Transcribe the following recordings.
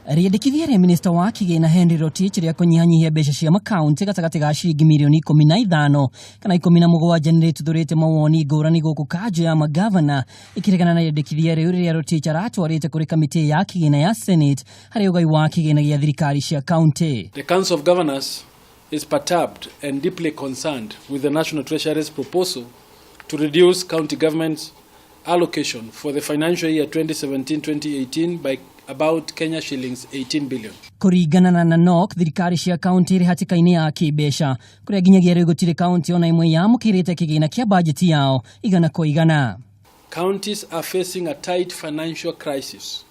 Riendekithia ria minista wa kigina Henry Rotich ria kunyihanyihia mbeca cia makaunti gatagati ga ciringi mirioni 15 kana 17 nĩ rĩtuthũrĩte mawoni ngũrani gũkũ kanjũ ya magavana ikiregana na riendekithia riu ria Rotich aratwarĩte kũrĩ kamĩtĩ ya kigina ya Senate harĩ ũgai wa kigina gĩa thirikari cia county. The Council of Governors is perturbed and deeply concerned with the National Treasury's proposal to reduce county government's allocation for the financial year 2017-2018 by about Kenya shillings 18 billion. Kũringana na Nanok, thirikari cia county ĩrĩ hatĩka-inĩ ya kĩmbeca kũrĩa nginyagia rĩu gũtirĩ county ona imwe yamũkĩrĩte kĩgĩna kĩa bajeti yao igana kwa igana. Counties are facing a tight financial crisis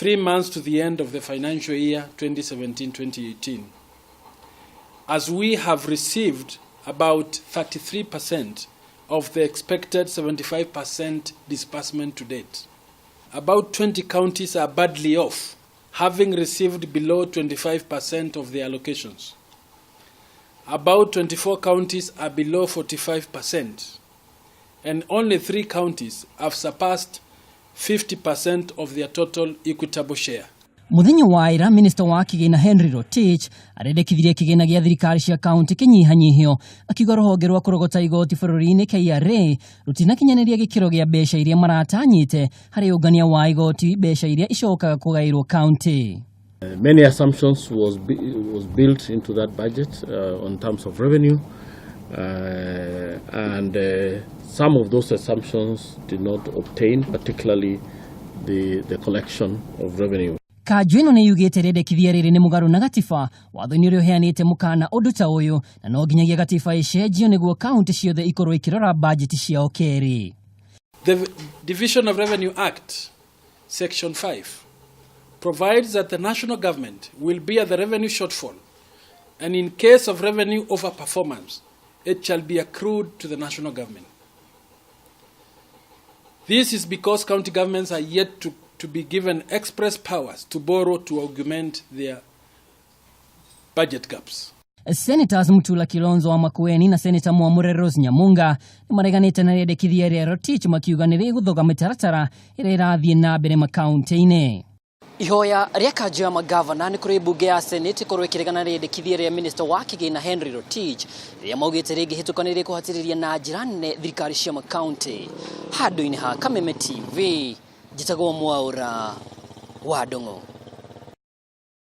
3 months to the end of the financial year 2017-2018. As we have received about 33% of the expected 75% disbursement to date. About 20 counties are badly off, having received below 25% of their allocations. About 24 counties are below 45%, and only 3 counties have surpassed 50% of their total equitable share. Muthenya wa ira, minista wa kigina Henry Rotich arendekithirie kigina gĩa thirikari cia county kĩnyihanyihio akiuga rũhonge rwa kũrogota igoti bũrũri-inĩ KRA rutinakinyanĩria gĩkĩro gĩa mbeca iria maratanyĩte harĩ ũngania wa igoti mbeca iria icokaga kũgaĩrwo county. Many assumptions was built into that budget on terms of revenue, and some of those assumptions did not obtain, particularly the collection of revenue. Kanjũ ĩno nĩ yugĩte rĩendekithia rĩrĩ nĩ mũgarũ na gatiba watho-inĩ ũrĩa ũheanĩte mũkana ũndũ ta ũyũ na no nginyagia gatiba ĩcenjio nĩguo county ciothe ikorwo ikĩrora bajeti ciao kerĩ. The Division of Revenue Act, Section 5, provides that the national government will bear the revenue shortfall, and in case of revenue overperformance, it shall be accrued to the national government. This is because county governments are yet to be given express powers to borrow to augment their budget gaps. Senators Mutula Kilonzo wa Makueni na Senator Mwamure Rose Nyamunga nĩ mareganĩte na rĩendekithia rĩa Rotich makiuga nĩ rĩgũthoga mĩtaratara ĩrĩa ĩrathiĩ na mbere makaunti-inĩ. Ihoya rĩa kanjũ ya magavana nĩ kũrĩ bunge ya Senate korwo ĩkĩregana na rĩendekithia rĩa minister wa kigina Henry Rotich rĩrĩa maugĩte rĩngĩhĩtũka nĩ rĩkũhatĩrĩria na njĩra nene thirikari cia makaunti. Handũ-inĩ ha Kameme TV, njĩtagwo Mwaũra wa Ndong'o.